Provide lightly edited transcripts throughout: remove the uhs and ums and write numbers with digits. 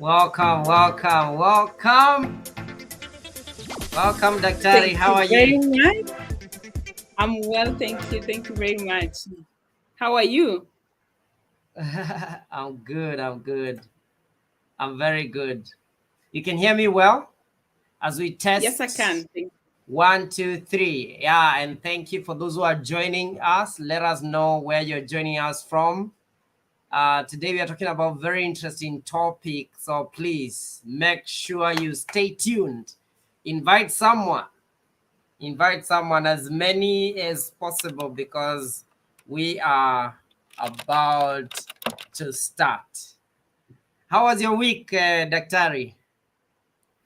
Welcome, welcome, welcome. Welcome, Daktari. Thank How you are very you? much. I'm well, thank you. Thank you very much. How are you? I'm good. I'm good. I'm very good. You can hear me well as we Yes, I test can. Thank 1, 2, 3. Yeah, and thank you for those who are joining us. Let us know where you're joining us from. Today we are talking about very interesting topic. So please make sure you stay tuned. Invite someone. Invite someone, as many as possible, because we are about to start. How was your week, Daktari?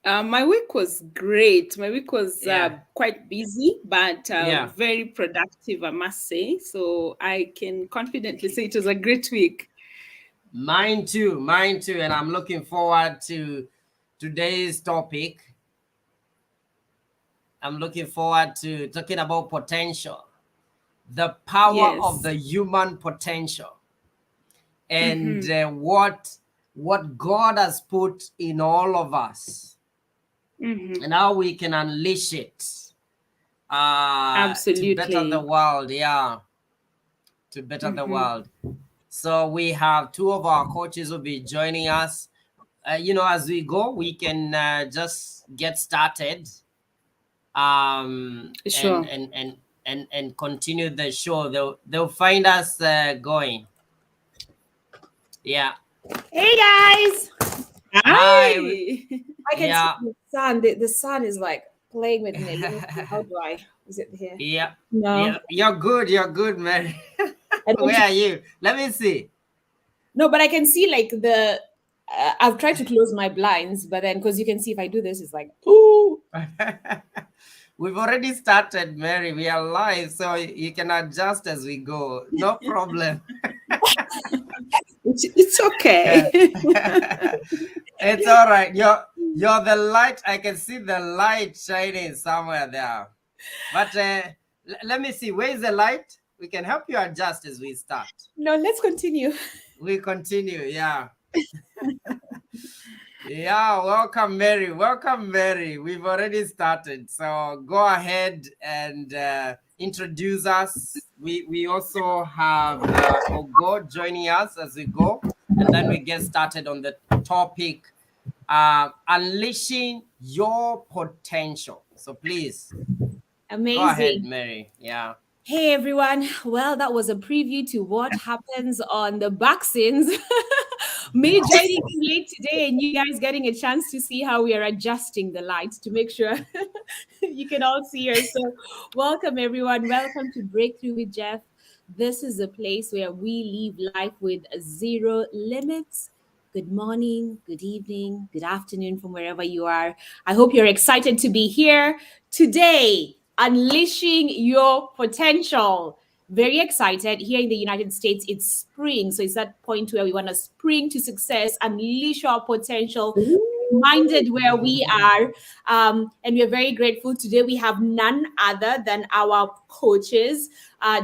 My week was great. My week was Yeah, quite busy, but yeah. very productive, I must say. So I can confidently say it was a great week. Mine too. And I'm looking forward to today's topic. I'm looking forward to talking about potential, the power of Yes. the human potential, and Mm-hmm. what God has put in all of us, Mm-hmm. and how we can unleash it to better the Absolutely. world. Yeah, to better the Mm-hmm. world. So we have two of our coaches will be joining us. As we go, we can just get started, and Sure. continue the show. They'll find us going. Yeah. Hey guys! Hi. Hi. I can see Yeah. the sun. The sun is like playing with me. Let me see. How do I? Is it here? Yeah. No, Yeah. You're good. You're good, man. I don't. Where are you? Let me see. No, but I can see like the. I've tried to close my blinds, but then because you can see if I do this, it's like ooh. We've already started, Mary. We are live, so you can adjust as we go. No problem. It's okay. It's all right. You're the light. I can see the light shining somewhere there. But let me see. Where is the light? We can help you adjust as we start. No, let's continue. We continue. Yeah. Yeah, welcome, Mary. Welcome, Mary. We've already started, so go ahead and introduce us. We also have Ogo joining us as we go, and then we get started on the topic, unleashing your potential. So please go ahead, Amazing. Mary. Yeah. Hey everyone. Well, that was a preview to what happens on the vaccines. Me joining in late today, and you guys getting a chance to see how we are adjusting the lights to make sure you can all see us. So, welcome everyone. Welcome to Breakthrough with Jeff. This is a place where we live life with zero limits. Good morning, good evening, good afternoon from wherever you are. I hope you're excited to be here today, unleashing your potential. Very excited. Here in the United States, it's spring. So it's that point where we want to spring to success, unleash our potential, minded where we are. And we're very grateful. Today we have none other than our coaches.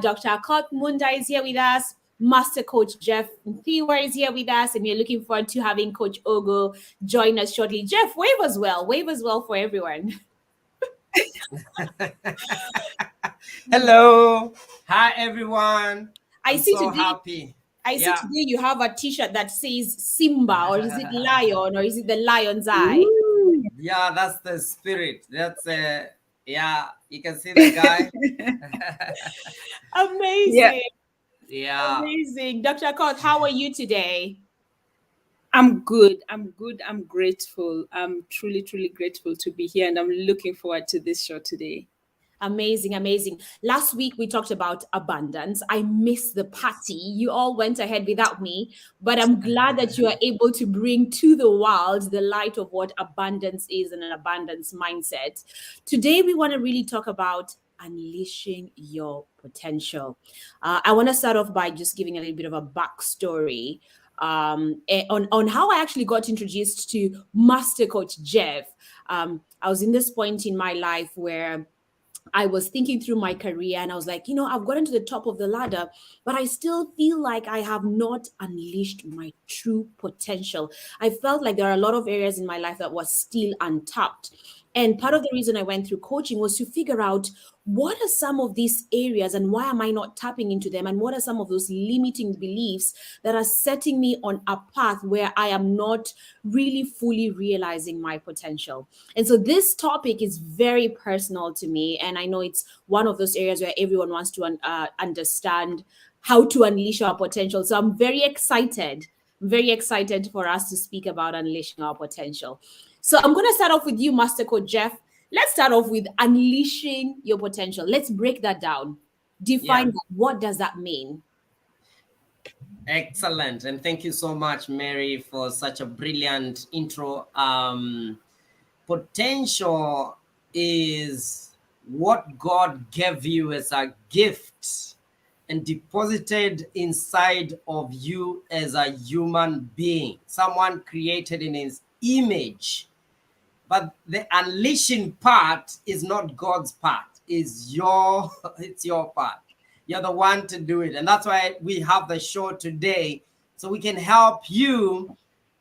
Dr. Akoth Munda is here with us. Master Coach Jeff Nthiwa is here with us, and we're looking forward to having Coach Ogo join us shortly. Jeff, wave as well. Wave as well for everyone. Hello. Hi, everyone. I I'm see so today. happy. I see Yeah. today you have a T-shirt that says Simba, or is it lion, or is it the lion's eye? Ooh. Yeah, that's the spirit. That's yeah, you can see the guy. Yeah, Amazing, Yeah. amazing. Dr. Akoth, how are you today? I'm good. I'm good. I'm grateful. I'm truly, truly grateful to be here, and I'm looking forward to this show today. Amazing, amazing. Last week we talked about abundance. I missed the party. You all went ahead without me, but I'm glad that you are able to bring to the world the light of what abundance is and an abundance mindset. Today we want to really talk about unleashing your potential. I want to start off by just giving a little bit of a backstory on how I actually got introduced to Master Coach Jeff. I was in this point in my life where I was thinking through my career and I was like, I've gotten to the top of the ladder, but I still feel like I have not unleashed my true potential. I felt like there are a lot of areas in my life that was still untapped. And part of the reason I went through coaching was to figure out what are some of these areas and why am I not tapping into them? And what are some of those limiting beliefs that are setting me on a path where I am not really fully realizing my potential? And so this topic is very personal to me. And I know it's one of those areas where everyone wants to understand how to unleash our potential. So I'm very excited for us to speak about unleashing our potential. So I'm going to start off with you, Master Coach Jeff. Let's start off with unleashing your potential. Let's break that down. Define Yeah. that. What does that mean? Excellent. And thank you so much, Mary, for such a brilliant intro. Potential is what God gave you as a gift and deposited inside of you as a human being, someone created in his image. But the unleashing part is not God's part, it's your part. You're the one to do it. And that's why we have the show today, so we can help you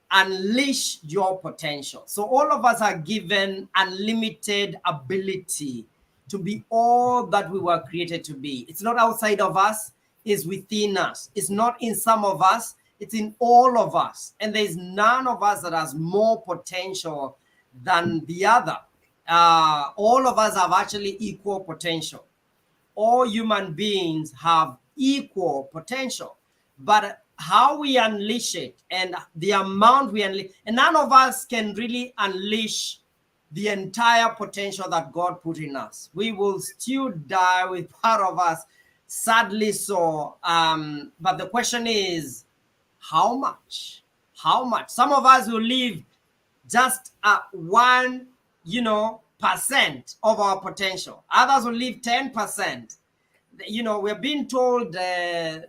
unleash your potential. So all of us are given unlimited ability to be all that we were created to be. It's not outside of us, it's within us. It's not in some of us, it's in all of us. And there's none of us that has more potential than the other. All of us have actually equal potential. All human beings have equal potential, but how we unleash it and the amount we unleash, and none of us can really unleash the entire potential that God put in us. We will still die with part of us, sadly so. But the question is, how much? How much? Some of us will live just at 1% of our potential. Others will live 10%. We're being told the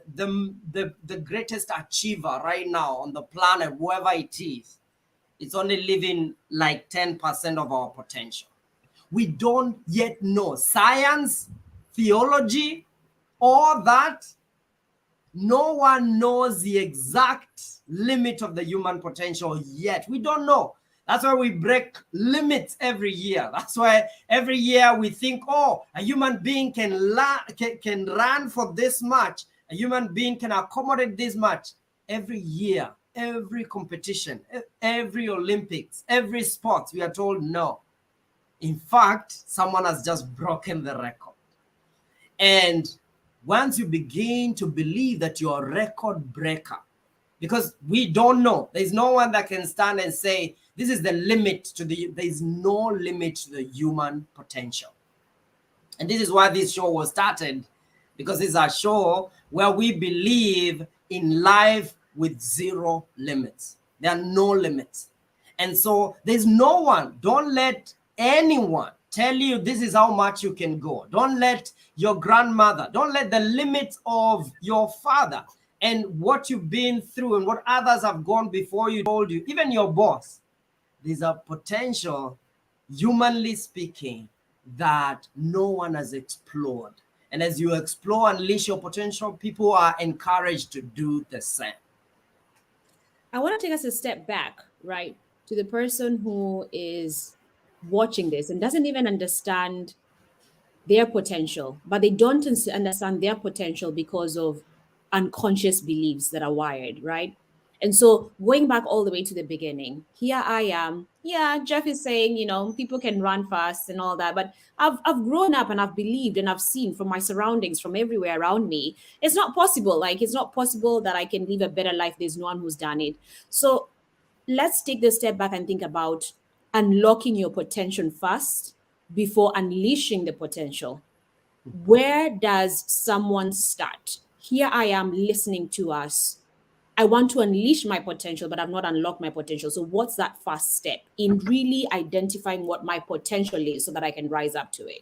greatest achiever right now on the planet, whoever it is, it's only living like 10% of our potential. We don't yet know. Science, theology, all that, no one knows the exact limit of the human potential yet. We don't know. That's why we break limits every year. That's why every year we think, oh, a human being can run for this much. A human being can accommodate this much. Every year, every competition, every Olympics, every sport, we are told no. In fact, someone has just broken the record. And once you begin to believe that you're a record breaker, because we don't know, there's no one that can stand and say, this is the limit to there's no limit to the human potential. And this is why this show was started, because it's a show where we believe in life with zero limits. There are no limits. And so there's no one, don't let anyone tell you this is how much you can go. Don't let your grandmother, don't let the limits of your father and what you've been through and what others have gone before you told you, even your boss, there's a potential, humanly speaking, that no one has explored. And as you explore and unleash your potential, people are encouraged to do the same. I want to take us a step back, right, to the person who is watching this and doesn't even understand their potential, but they don't understand their potential because of unconscious beliefs that are wired, right? And so going back all the way to the beginning, here I am. Yeah, Jeff is saying, people can run fast and all that, but I've grown up and I've believed and I've seen from my surroundings, from everywhere around me, it's not possible. Like, it's not possible that I can live a better life. There's no one who's done it. So let's take the step back and think about unlocking your potential first before unleashing the potential. Where does someone start? Here I am listening to us. I want to unleash my potential, but I've not unlocked my potential. So, what's that first step in really identifying what my potential is so that I can rise up to it?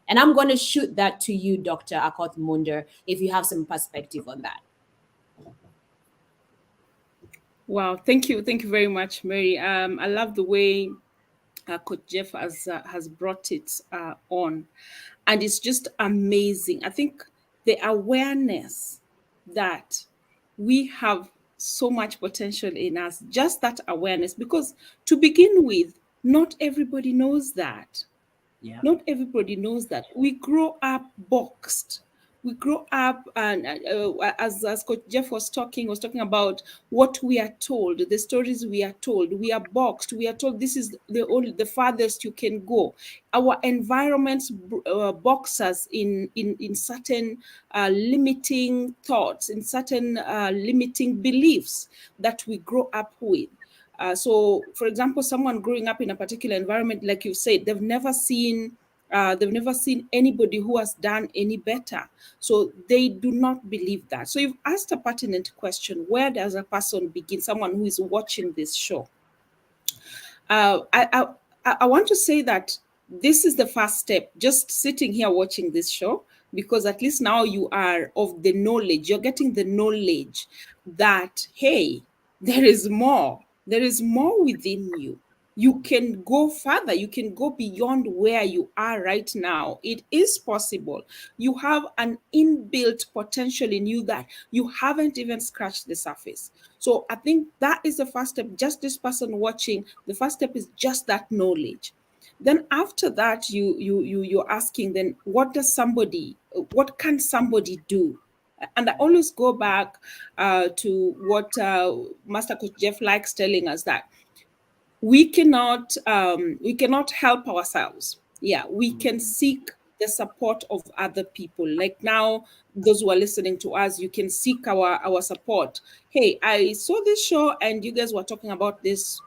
And I'm going to shoot that to you, Dr. Akoth Munda, if you have some perspective on that. Wow, thank you very much, Mary. I love the way Coach Jeff has brought it on, and it's just amazing. I think the awareness that we have so much potential in us, just that awareness, because to begin with, not everybody knows that. Yeah. Not everybody knows that. We grow up boxed. We grow up, and as Coach Jeff was talking about what we are told, the stories we are told. We are boxed. We are told this is the farthest you can go. Our environments box us in certain limiting thoughts, in certain limiting beliefs that we grow up with. So, for example, someone growing up in a particular environment, like you said, they've never seen anybody who has done any better. So they do not believe that. So you've asked a pertinent question: where does a person begin? Someone who is watching this show. Uh, I, I I want to say that this is the first step. Just sitting here watching this show, because at least now you are of the knowledge. You're getting the knowledge that, hey, there is more. There is more within you. You can go further. You can go beyond where you are right now. It is possible. You have an inbuilt potential in you that you haven't even scratched the surface. So I think that is the first step. Just this person watching, the first step is just that knowledge. Then after that, you're asking, then what can somebody do? And I always go back to what Master Coach Jeff likes telling us, that we cannot help ourselves. Yeah, we can seek the support of other people. Like now, those who are listening to us, you can seek our support. Hey, I saw this show and you guys were talking about this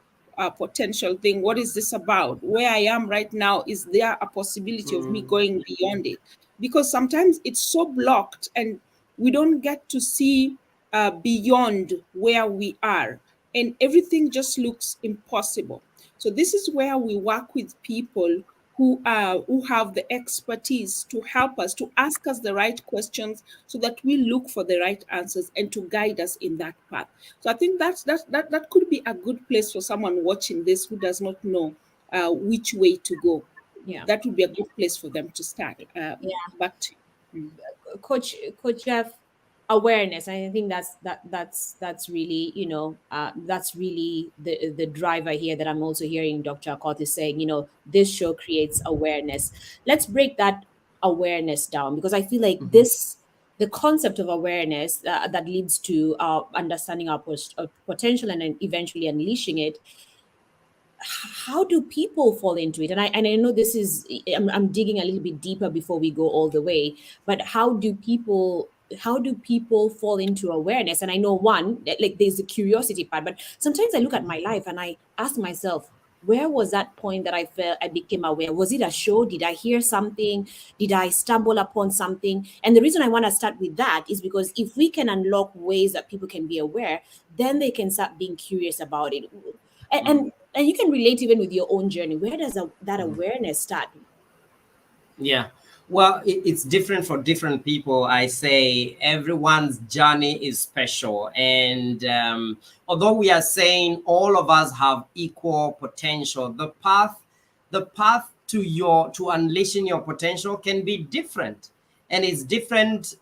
potential thing. What is this about? Where I am right now, is there a possibility of me going beyond it? Because sometimes it's so blocked and we don't get to see beyond where we are, and everything just looks impossible. So this is where we work with people who have the expertise to help us, to ask us the right questions, so that we look for the right answers and to guide us in that path. So I think that could be a good place for someone watching this who does not know which way to go. Yeah. That would be a good place for them to start. Yeah. Back to you. Coach Jeff, awareness. I think that's really, that's really the driver here, that I'm also hearing Dr. Akoth is saying, this show creates awareness. Let's break that awareness down, because I feel like the concept of awareness that leads to understanding our potential and then eventually unleashing it. How do people fall into it? And I know this is, I'm digging a little bit deeper before we go all the way, but how do people fall into awareness? And I know one, like there's the curiosity part, but sometimes I look at my life and I ask myself, where was that point that I felt I became aware? Was it a show? Did I hear something? Did I stumble upon something? And the reason I want to start with that is because if we can unlock ways that people can be aware, then they can start being curious about it. And you can relate even with your own journey. Where does that awareness start? Yeah. Well, it's different for different people. I say everyone's journey is special. And although we are saying all of us have equal potential, the path to unleashing your potential can be different. And it's different.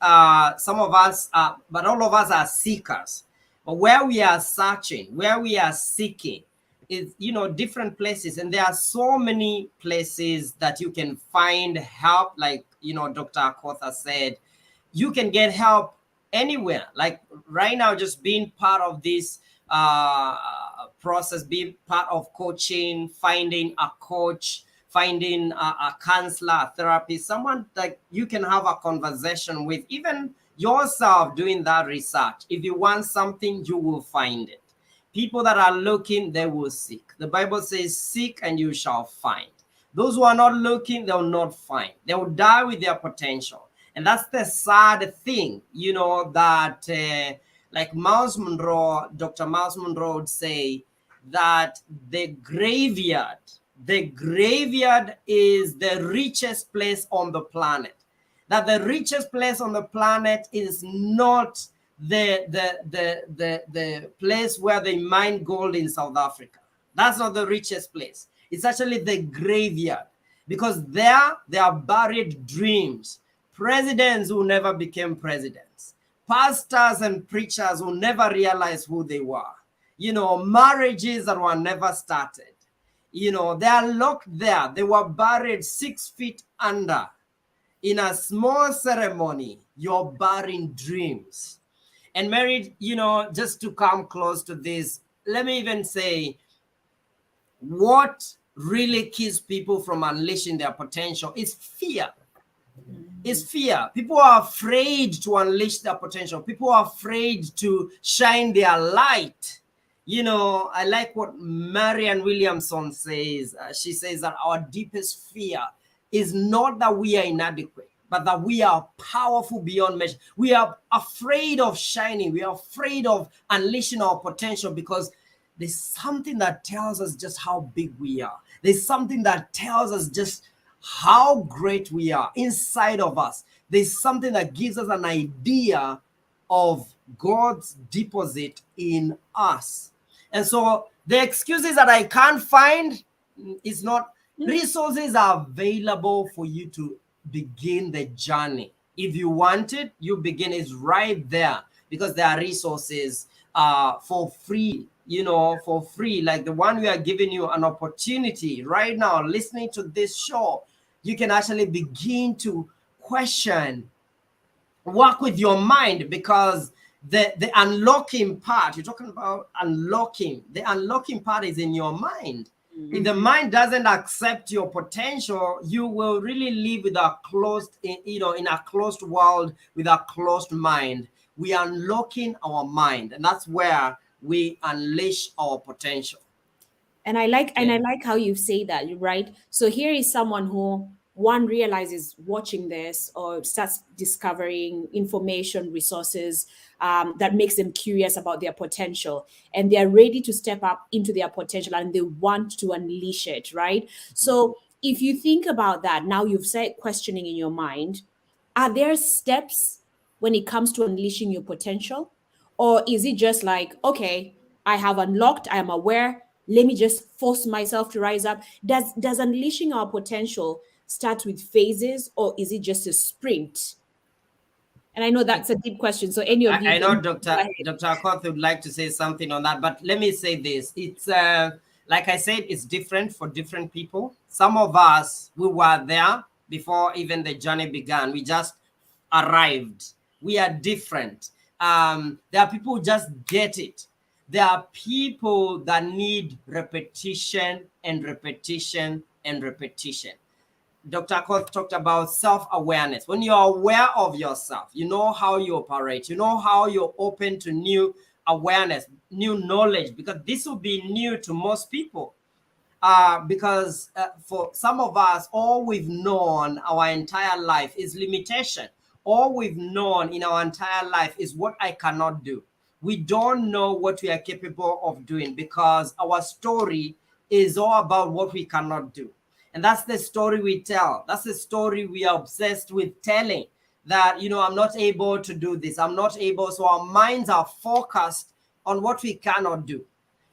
Some of us but all of us are seekers. But where we are searching, where we are seeking, is different places, and there are so many places that you can find help. Like Dr. Akoth said, you can get help anywhere. Like right now, just being part of this process, being part of coaching, finding a coach, finding a counselor, a therapist, someone that you can have a conversation with, even yourself doing that research. If you want something, you will find it. People that are looking, they will seek. The Bible says, seek and you shall find. Those who are not looking, they will not find. They will die with their potential. And that's the sad thing, that like Dr. Miles Monroe would say that the graveyard is the richest place on the planet. That the richest place on the planet is not the place where they mine gold in South Africa. That's not the richest place. It's actually the graveyard, because there are buried dreams, presidents who never became presidents, pastors and preachers who never realized who they were, marriages that were never started. They are locked there. They were buried 6 feet under. In a small ceremony, you're burying dreams. And Mary, just to come close to this, let me even say, what really keeps people from unleashing their potential is fear. It's fear. People are afraid to unleash their potential. People are afraid to shine their light. I like what Marianne Williamson says. She says that our deepest fear is not that we are inadequate, but that we are powerful beyond measure. We are afraid of shining. We are afraid of unleashing our potential because there's something that tells us just how big we are. There's something that tells us just how great we are inside of us. There's something that gives us an idea of God's deposit in us. And so the excuses that I can't find is not, resources are available for you to begin the journey. If you want it, you begin. It's right there, because there are resources for free, for free, like the one we are giving you an opportunity right now, listening to this show. You can actually begin to question, work with your mind, because the unlocking part, you're talking about unlocking, the unlocking part is in your mind. If the mind doesn't accept your potential, you will really live with a closed, in a closed world with a closed mind. We are unlocking our mind, and that's where we unleash our potential. And I like how you say that, right? So here is someone who one realizes watching this or starts discovering information, resources that makes them curious about their potential, and they're ready to step up into their potential and they want to unleash it, right? So if you think about that, now you've said questioning in your mind, are there steps when it comes to unleashing your potential? Or is it just like, okay, I have unlocked, I am aware, let me just force myself to rise up? Does unleashing our potential start with phases, or is it just a sprint? And I know that's a deep question. So any of you I know can go ahead. Dr. Akoth would like to say something on that, but let me say this. It's like I said, it's different for different people. Some of us, we were there before even the journey began. We just arrived. We are different. There are people who just get it. There are people that need repetition and repetition and repetition. Dr. Akoth talked about self-awareness. When you're aware of yourself, you know how you operate, you know how you're open to new awareness, new knowledge, because this will be new to most people. Because for some of us, all we've known our entire life is limitation. All we've known in our entire life is what I cannot do. We don't know what we are capable of doing, because our story is all about what we cannot do. And that's the story we tell. That's the story we are obsessed with telling, that, I'm not able to do this. I'm not able. So our minds are focused on what we cannot do.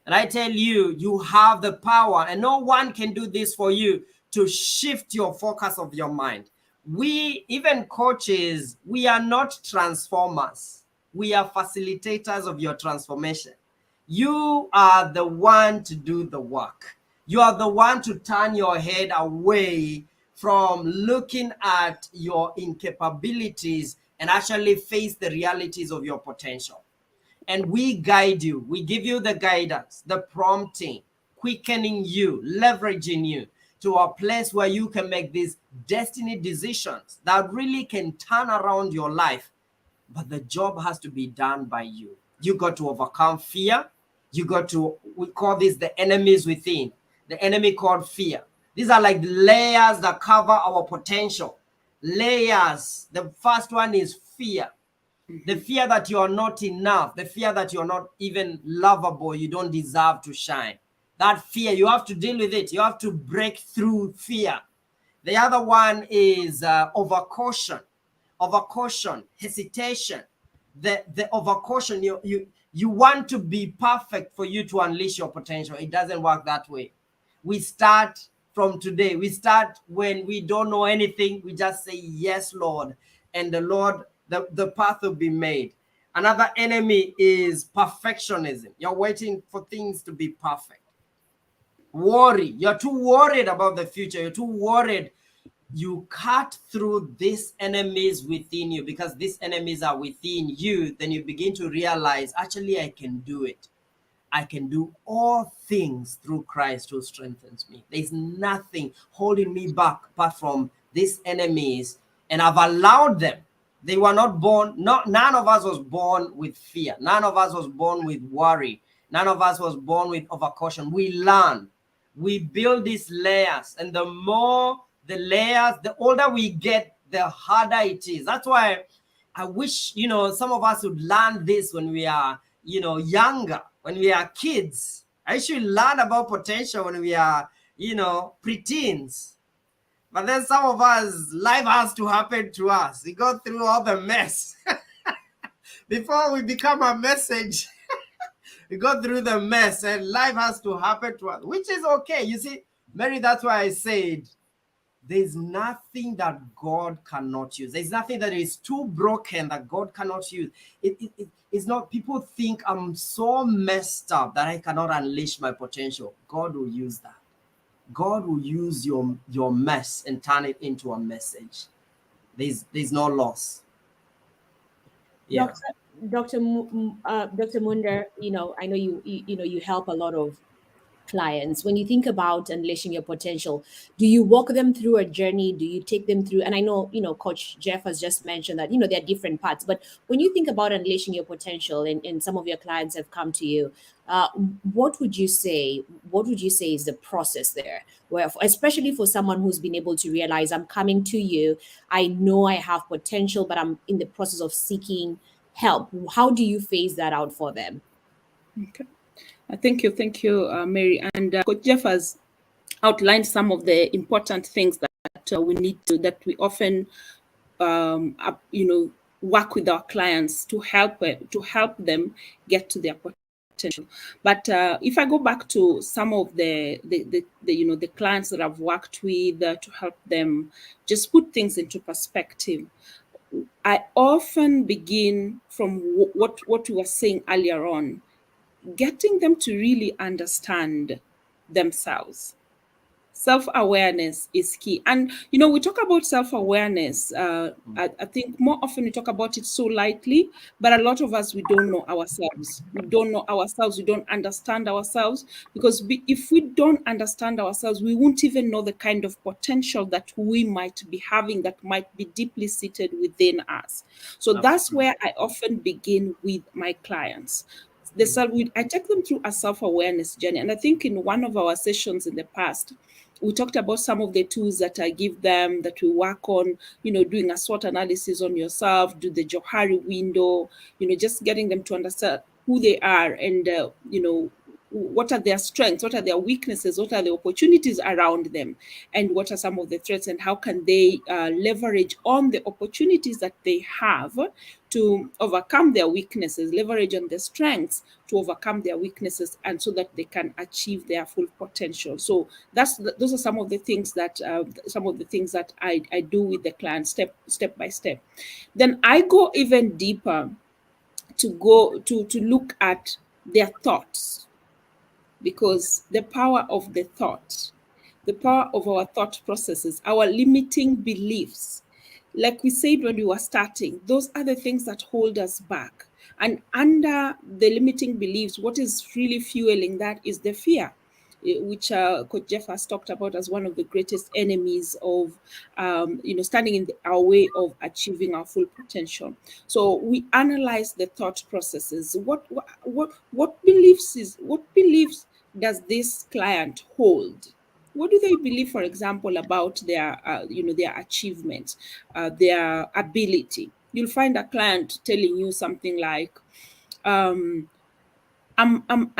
And I tell you, you have the power, and no one can do this for you, to shift your focus of your mind. We, even coaches, we are not transformers. We are facilitators of your transformation. You are the one to do the work. You are the one to turn your head away from looking at your incapabilities and actually face the realities of your potential. And we guide you. We give you the guidance, the prompting, quickening you, leveraging you to a place where you can make these destiny decisions that really can turn around your life. But the job has to be done by you. You got to overcome fear. You got to, we call this the enemies within, the enemy called fear. These are like layers that cover our potential. Layers. The first one is fear. The fear that you are not enough, the fear that you're not even lovable, you don't deserve to shine. That fear, you have to deal with it. You have to break through fear. The other one is overcaution, hesitation. The overcaution, you want to be perfect for you to unleash your potential. It doesn't work that way. we start from today. We start when we don't know anything. We just say, yes, Lord. And the Lord, the path will be made. Another enemy is perfectionism. You're waiting for things to be perfect. Worry. You're too worried about the future. You're too worried. You cut through these enemies within you, because these enemies are within you. Then you begin to realize, actually, I can do it. I can do all things through Christ who strengthens me. There's nothing holding me back apart from these enemies, and I've allowed them. They were not born, none of us was born with fear. None of us was born with worry. None of us was born with overcaution. We learn. We build these layers, and the more the layers, the older we get, the harder it is. That's why I wish, some of us would learn this when we are, younger, when we are kids. I should learn about potential when we are, preteens. But then some of us, life has to happen to us. We go through all the mess. Before we become a message, we go through the mess, and life has to happen to us, which is okay. You see, Mary, that's why I said, there's nothing that God cannot use. There's nothing that is too broken that God cannot use. It's not, people think I'm so messed up that I cannot unleash my potential. God will use that. God will use your mess and turn it into a message. There's no loss. Yeah. Dr. Munda, I know you help a lot of clients. When you think about unleashing your potential, do you walk them through a journey? Do you take them through? And I know, Coach Jeff has just mentioned that, there are different parts, but when you think about unleashing your potential, and some of your clients have come to you, what would you say is the process there, where, especially for someone who's been able to realize, I'm coming to you, I know I have potential, but I'm in the process of seeking help. How do you phase that out for them? Okay. Thank you, Mary. And Coach Jeff has outlined some of the important things that we need to, that we often, work with our clients to help them get to their potential. But if I go back to some of the clients that I've worked with to help them just put things into perspective, I often begin from what we were saying earlier on, getting them to really understand themselves. Self-awareness is key. And, we talk about self-awareness. I think more often we talk about it so lightly, but a lot of us, we don't know ourselves. We don't know ourselves. We don't understand ourselves, because if we don't understand ourselves, we won't even know the kind of potential that we might be having, that might be deeply seated within us. So that's where I often begin with my clients. I take them through a self-awareness journey. And I think in one of our sessions in the past, we talked about some of the tools that I give them, that we work on, doing a SWOT analysis on yourself, do the Johari window, just getting them to understand who they are, and, what are their strengths, what are their weaknesses, what are the opportunities around them, and what are some of the threats, and how can they leverage on the opportunities that they have to overcome their weaknesses, leverage on their strengths to overcome their weaknesses, and so that they can achieve their full potential. So those are some of the things that I do with the client, step by step. Then I go even deeper to look at their thoughts, because the power of the thought, the power of our thought processes, our limiting beliefs, like we said when we were starting, those are the things that hold us back. And under the limiting beliefs, what is really fueling that is the fear, which Coach Jeff has talked about as one of the greatest enemies of, standing in our way of achieving our full potential. So we analyze the thought processes. What beliefs does this client hold? What do they believe, for example, about their achievements, their ability? You'll find a client telling you something like, I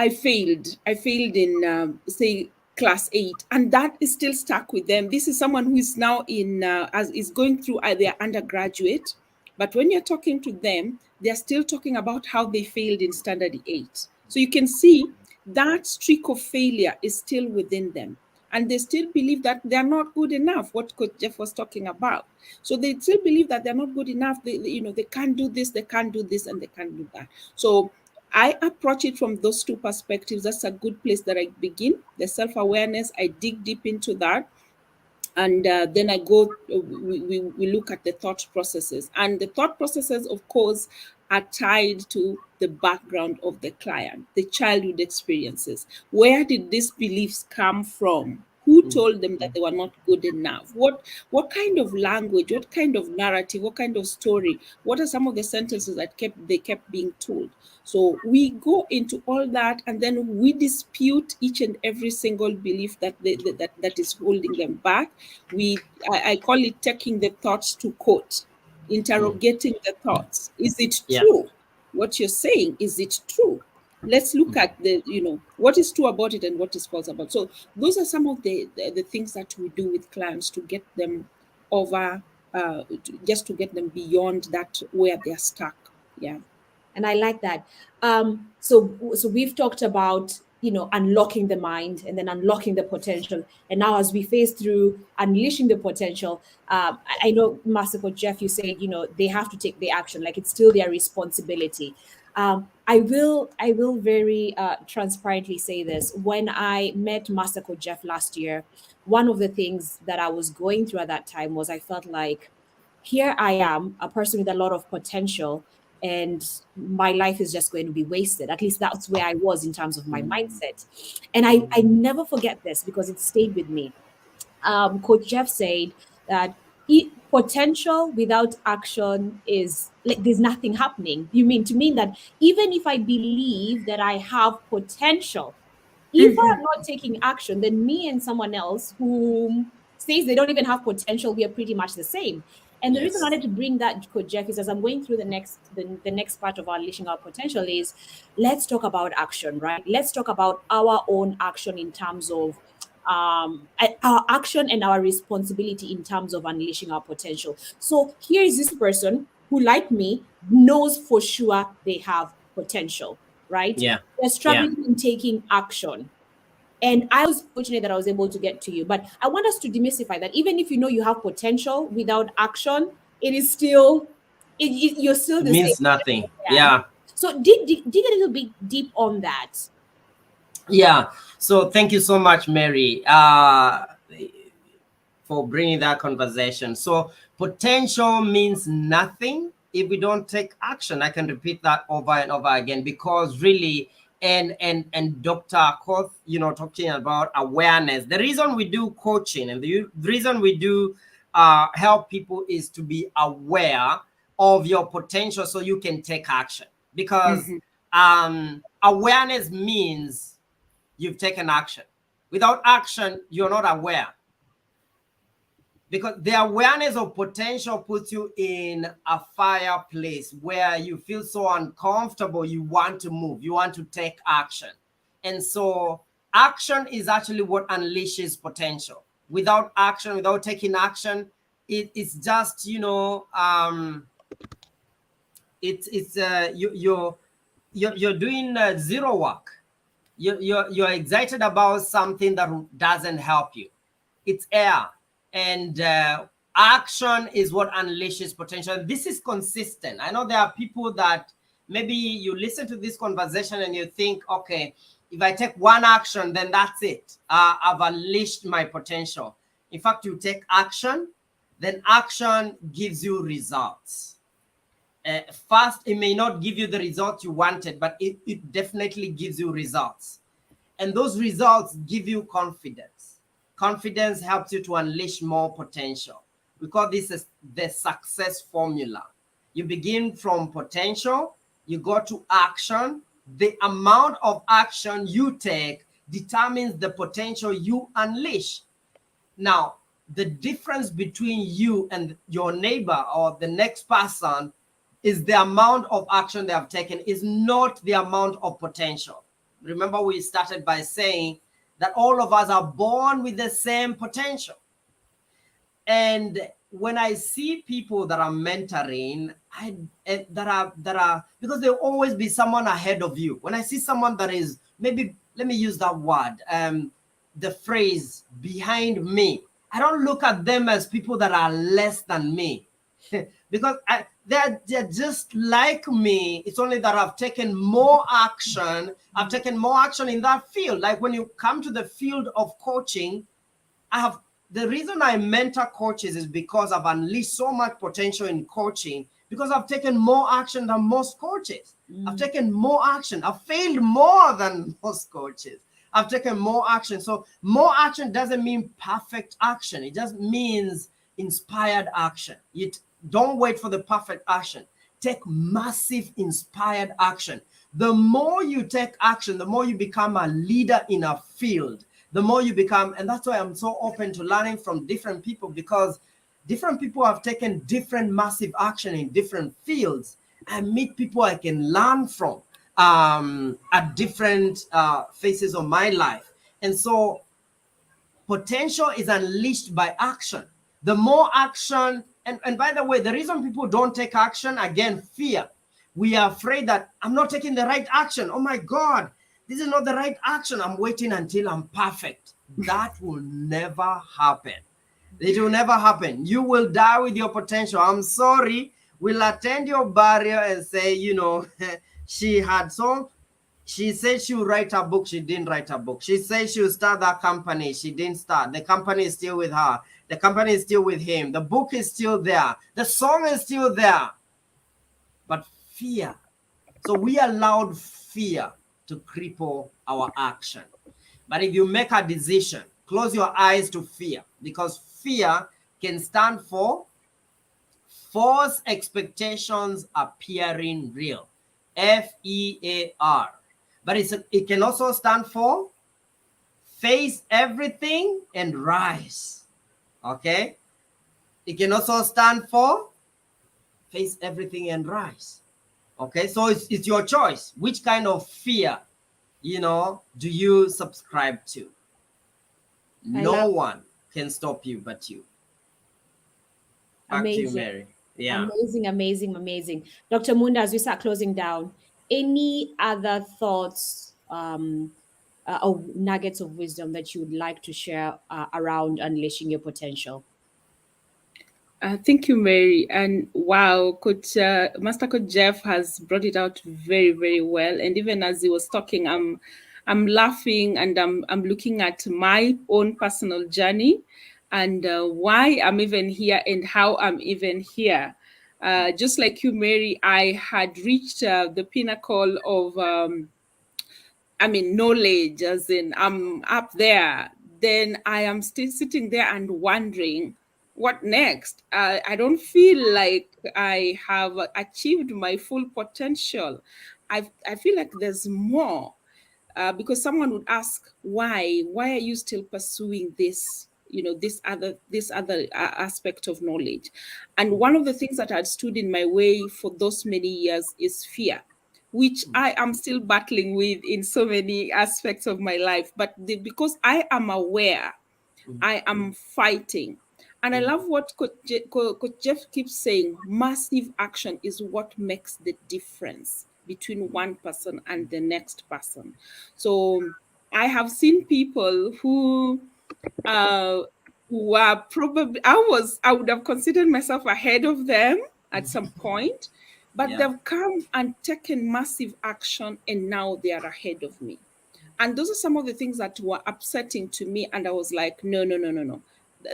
failed in say class 8, and that is still stuck with them. This is someone who is now is going through their undergraduate, but when you're talking to them, they're still talking about how they failed in standard 8. So you can see that streak of failure is still within them. and they still believe that they're not good enough, what Coach Jeff was talking about. So they still believe that they're not good enough. They can't do this, they can't do this, and they can't do that. So I approach it from those two perspectives. That's a good place that I begin. The self-awareness, I dig deep into that. And then I go, we look at the thought processes. And the thought processes, of course, are tied to the background of the client, the childhood experiences. Where did these beliefs come from? Who told them that they were not good enough? What kind of language, what kind of narrative, what kind of story? What are some of the sentences that they kept being told? So we go into all that, and then we dispute each and every single belief that is holding them back. I call it taking the thoughts to court, interrogating the thoughts. Is it Yeah. true? What you're saying, is it true? Let's look at what is true about it and what is false about it. So those are some of the things that we do with clients to get them over, just to get them beyond that where they're stuck. Yeah. And I like that. So we've talked about, unlocking the mind and then unlocking the potential. And now as we phase through unleashing the potential, I know, Master Coach Jeff, you said, they have to take the action, like it's still their responsibility. I will very transparently say this. When I met Master Coach Jeff last year, one of the things that I was going through at that time was I felt like, here I am, a person with a lot of potential, and my life is just going to be wasted. At least that's where I was in terms of my mindset. And I never forget this because it stayed with me. Coach Jeff said that potential without action is like there's nothing happening. You mean to mean that even if I believe that I have potential, if I'm not taking action, then me and someone else who says they don't even have potential, we are pretty much the same. And the reason I Yes. wanted to bring that, Coach Jeff, is as I'm going through the next part of our unleashing our potential is, let's talk about action, right? Let's talk about our own action in terms of our action and our responsibility in terms of unleashing our potential. So here is this person who, like me, knows for sure they have potential, right? Yeah. They're Yeah. struggling in taking action. And I was fortunate that I was able to get to you. But I want us to demystify that even if you know you have potential without action, it is still, you're still It the same. means nothing. Yeah. Yeah. So dig a little bit deep on that. Yeah. So thank you so much, Mary, for bringing that conversation. So potential means nothing if we don't take action. I can repeat that over and over again, because really, and Dr. Akoth, talking about awareness. The reason we do coaching and the reason we do help people is to be aware of your potential so you can take action. Because awareness means you've taken action. Without action, you're not aware. Because the awareness of potential puts you in a fireplace where you feel so uncomfortable, you want to move, you want to take action. And so action is actually what unleashes potential. Without action, without taking action, it's just, you're doing zero work. You're excited about something that doesn't help you. It's air. And action is what unleashes potential. This is consistent. I know there are people that maybe you listen to this conversation and you think, okay, if I take one action, then that's it. I've unleashed my potential. In fact, you take action, then action gives you results. First, it may not give you the result you wanted, but it definitely gives you results. And those results give you confidence. Confidence helps you to unleash more potential. We call this the success formula. You begin from potential, you go to action. The amount of action you take determines the potential you unleash. Now, the difference between you and your neighbor or the next person is the amount of action they have taken, is not the amount of potential. Remember, we started by saying that all of us are born with the same potential. And when I see people that are mentoring, that are because there'll always be someone ahead of you. When I see someone that is, maybe let me use that word, the phrase behind me, I don't look at them as people that are less than me. Because they're just like me. It's only that I've taken more action. I've taken more action in that field. Like when you come to the field of coaching, the reason I mentor coaches is because I've unleashed so much potential in coaching, because I've taken more action than most coaches. I've taken more action. I've failed more than most coaches. I've taken more action. So more action doesn't mean perfect action. It just means inspired action. You don't wait for the perfect action. Take massive inspired action. The more you take action, the more you become a leader in a field. The more you become, and that's why I'm so open to learning from different people, because different people have taken different massive action in different fields. I meet people I can learn from at different phases of my life. And so potential is unleashed by action. The more action, and by the way, the reason people don't take action, again, fear. We are afraid that I'm not taking the right action. Oh my God, this is not the right action. I'm waiting until I'm perfect. That will never happen. It will never happen. You will die with your potential. I'm sorry. We'll attend your burial and say, she said she would write a book. She didn't write a book. She said she would start that company. She didn't start. The company is still with her. The company is still with him. The book is still there. The song is still there. But fear. So we allowed fear to cripple our action. But if you make a decision, close your eyes to fear, because fear can stand for false expectations appearing real. FEAR. But it can also stand for face everything and rise. Okay? It can also stand for face everything and rise. Okay? So it's your choice. Which kind of fear, do you subscribe to? No one can stop you but you. Back to you, Amazing. Mary. Yeah. Amazing. Dr. Munda, as we start closing down, any other thoughts or nuggets of wisdom that you would like to share around unleashing your potential? Thank you, Mary. And wow, Master Coach Jeff has brought it out very, very well. And even as he was talking, I'm laughing, and I'm looking at my own personal journey, and why I'm even here and how I'm even here. Just like you, Mary, I had reached the pinnacle of knowledge, as in I'm up there. Then I am still sitting there and wondering, what next? I don't feel like I have achieved my full potential. I feel like there's more. Because someone would ask, why are you still pursuing this, this other aspect of knowledge? And one of the things that had stood in my way for those many years is fear, which I am still battling with in so many aspects of my life. But because I am aware, I am fighting. And I love what Coach Jeff keeps saying: massive action is what makes the difference between one person and the next person. So I have seen people uh, who are probably, I would have considered myself ahead of them at some point, but Yeah. they've come and taken massive action, and now they are ahead of me. And those are some of the things that were upsetting to me. And I was like, no.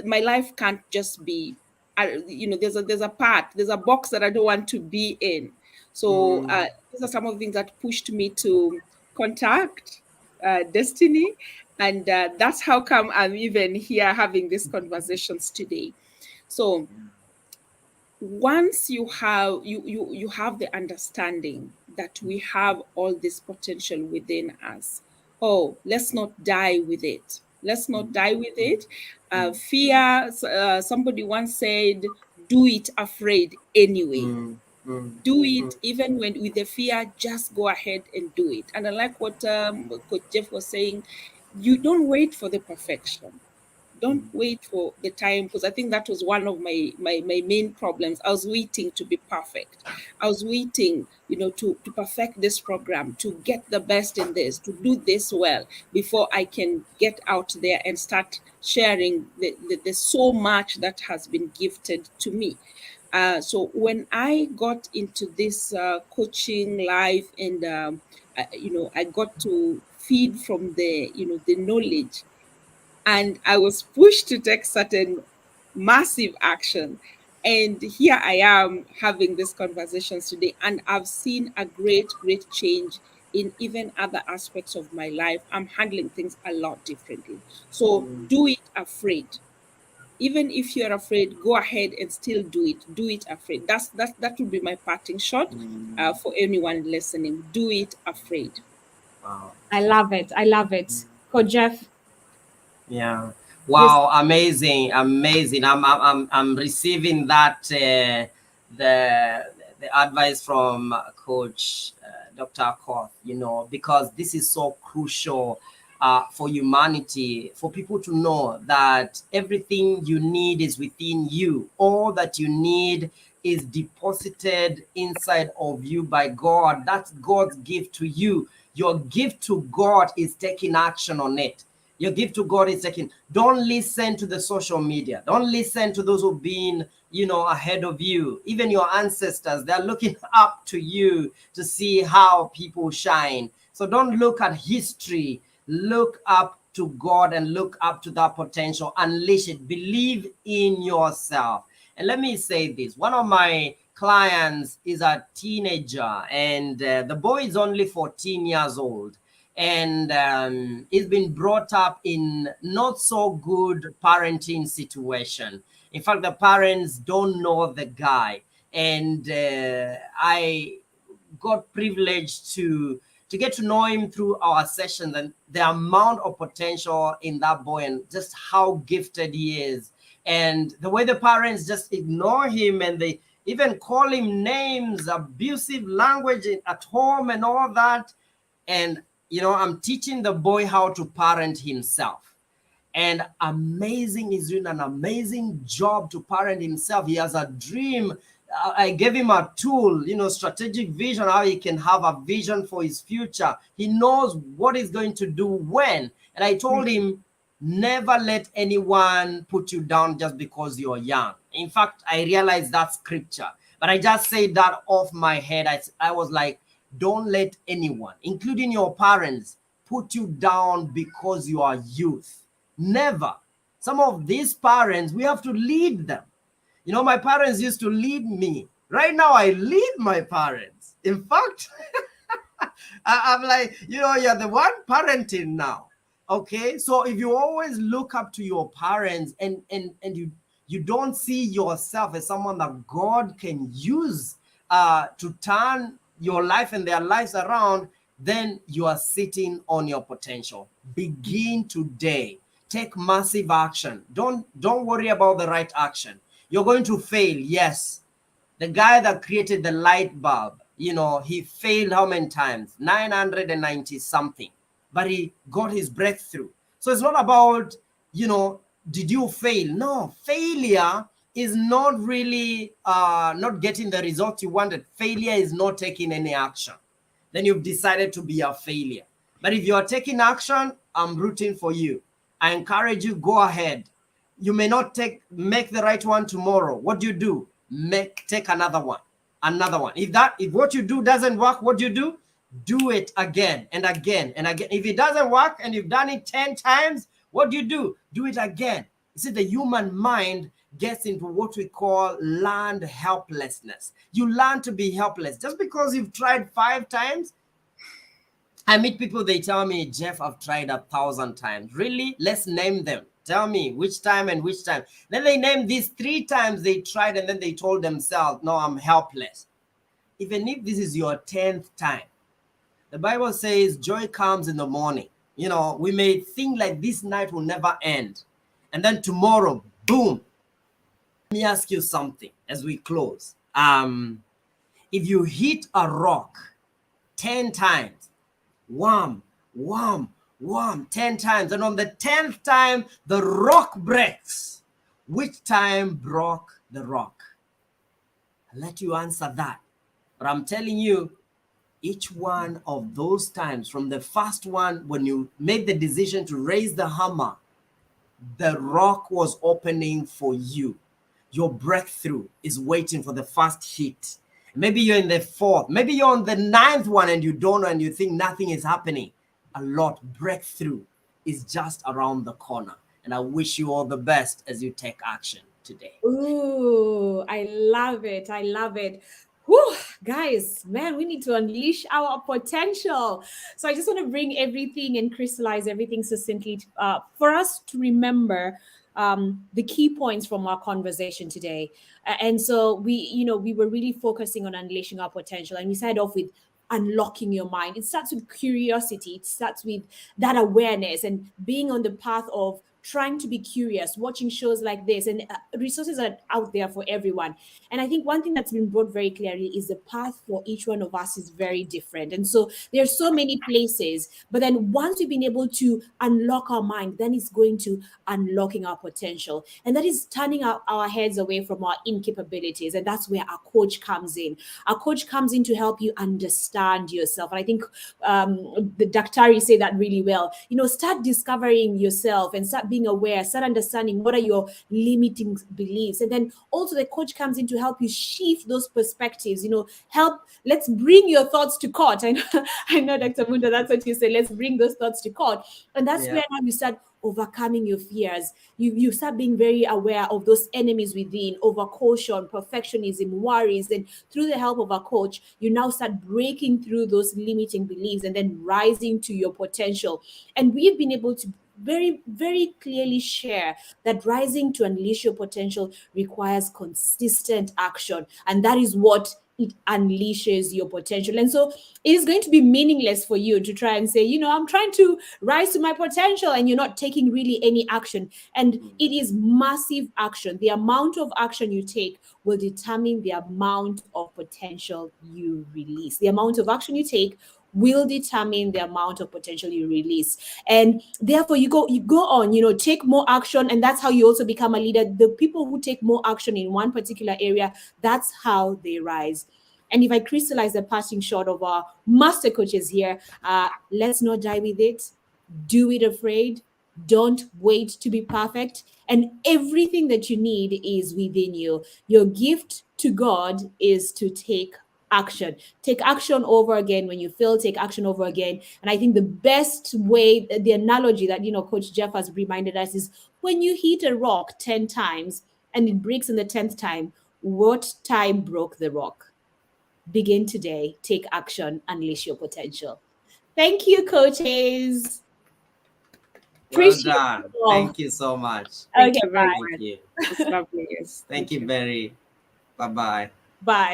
My life can't just be, there's a box that I don't want to be in. So these are some of the things that pushed me to contact Destiny. And that's how come I'm even here having these conversations today. So once you have the understanding that we have all this potential within us, oh, let's not die with it. Let's not die with it. Fear, somebody once said, do it afraid anyway. Do it even when with the fear, just go ahead and do it. And I like what Coach Jeff was saying: you don't wait for the perfection. Don't wait for the time, because I think that was one of my main problems. I was waiting to be perfect. I was waiting, to perfect this program, to get the best in this, to do this well before I can get out there and start sharing the so much that has been gifted to me. So when I got into this coaching life, and I got to feed from the knowledge, and I was pushed to take certain massive action. And here I am having these conversations today, and I've seen a great, great change in even other aspects of my life. I'm handling things a lot differently. So do it afraid. Even if you're afraid, go ahead and still do it. Do it afraid. That would be my parting shot for anyone listening. Do it afraid. Wow. I love it. I love it. Coach Jeff, Yeah. this Wow. Amazing. Amazing. I'm receiving that the advice from Coach Dr. Akoth, because this is so crucial for humanity, for people to know that everything you need is within you. All that you need is deposited inside of you by God. That's God's gift to you. Your gift to God is taking action on it. Your gift to God is taking. Don't listen to the social media. Don't listen to those who've been, ahead of you. Even your ancestors, they're looking up to you to see how people shine. So don't look at history. Look up to God and look up to that potential. Unleash it. Believe in yourself. And let me say this. One of my clients is a teenager, and the boy is only 14 years old, and he's been brought up in not so good parenting situation. In fact, the parents don't know the guy, and I got privileged to get to know him through our sessions, and the amount of potential in that boy and just how gifted he is. And the way the parents just ignore him, and they even call him names, abusive language at home and all that. And I'm teaching the boy how to parent himself, and amazing, he's doing an amazing job to parent himself. He has a dream. I gave him a tool, strategic vision, how he can have a vision for his future. He knows what he's going to do when. And I told him, never let anyone put you down just because you're young. In fact, I realized that scripture, but I just said that off my head. I was like, don't let anyone, including your parents, put you down because you are youth. Never. Some of these parents, we have to lead them. My parents used to lead me. Right now, I lead my parents. In fact, I'm like, you're the one parenting now. Okay. So if you always look up to your parents, and you don't see yourself as someone that God can use to turn your life and their lives around, then you are sitting on your potential. Begin today. Take massive action. Don't worry about the right action. You're going to fail, yes. The guy that created the light bulb, he failed how many times? 990 something. But he got his breakthrough. So it's not about, did you fail? No, failure is not really not getting the result you wanted. Failure is not taking any action. Then you've decided to be a failure. But if you're taking action, I'm rooting for you. I encourage you, go ahead. You may not make the right one tomorrow. What do you do? Take another one. If what you do doesn't work, what do you do? Do it again and again and again. If it doesn't work and you've done it 10 times, what do? Do it again. You see, the human mind gets into what we call learned helplessness. You learn to be helpless. Just because you've tried 5 times, I meet people, they tell me, Jeff, I've tried 1,000 times. Really? Let's name them. Tell me which time and which time. Then they name these 3 times they tried, and then they told themselves, no, I'm helpless. Even if this is your 10th time, the Bible says joy comes in the morning. We may think like this night will never end. And then tomorrow, boom. Let me ask you something as we close. If you hit a rock 10 times, wham, wham, Wham, 10 times. And on the 10th time, the rock breaks. Which time broke the rock? I'll let you answer that. But I'm telling you, each one of those times, from the first one, when you made the decision to raise the hammer, the rock was opening for you. Your breakthrough is waiting for the first hit. Maybe you're in the fourth, maybe you're on the ninth one and you don't know and you think nothing is happening. A lot. Breakthrough is just around the corner. And I wish you all the best as you take action today. Ooh, I love it. I love it. Whew, guys, man, we need to unleash our potential. So I just want to bring everything and crystallize everything succinctly for us to remember the key points from our conversation today. And so we were really focusing on unleashing our potential, and we started off with unlocking your mind. It starts with curiosity. It starts with that awareness and being on the path of trying to be curious, watching shows like this, and resources are out there for everyone. And I think one thing that's been brought very clearly is the path for each one of us is very different. And so there's so many places, but then once we've been able to unlock our mind, then it's going to unlocking our potential. And that is turning our heads away from our incapabilities. And that's where our coach comes in. Our coach comes in to help you understand yourself. And I think the Daktari say that really well. Start discovering yourself and start being aware, start understanding what are your limiting beliefs. And then also the coach comes in to help you shift those perspectives, let's bring your thoughts to court. I know, Dr. Munda, that's what you say. Let's bring those thoughts to court. And that's where now you start overcoming your fears. You start being very aware of those enemies within, overcaution, perfectionism, worries. And through the help of a coach, you now start breaking through those limiting beliefs and then rising to your potential. And we've been able to very, very clearly share that rising to unleash your potential requires consistent action. And that is what it unleashes your potential. And so it is going to be meaningless for you to try and say, I'm trying to rise to my potential, and you're not taking really any action. And it is massive action. The amount of action you take will determine the amount of potential you release. The amount of action you take will determine the amount of potential you release. And therefore you go on, take more action. And that's how you also become a leader. The people who take more action in one particular area, that's how they rise. And if I crystallize the passing shot of our master coaches here, let's not die with it. Do it afraid. Don't wait to be perfect. And everything that you need is within you. Your gift to God is to take action. Take action over again. When you fail, take action over again. And I think the best way, the analogy that Coach Jeff has reminded us is when you hit a rock 10 times and it breaks in the 10th time, what time broke the rock? Begin today, take action, unleash your potential. Thank you, coaches. Well Appreciate done. it all. Thank you so much. Thank Okay, you very bye. Thank much. you. It's lovely. Yes. Thank you, Berry. Bye-bye. Bye.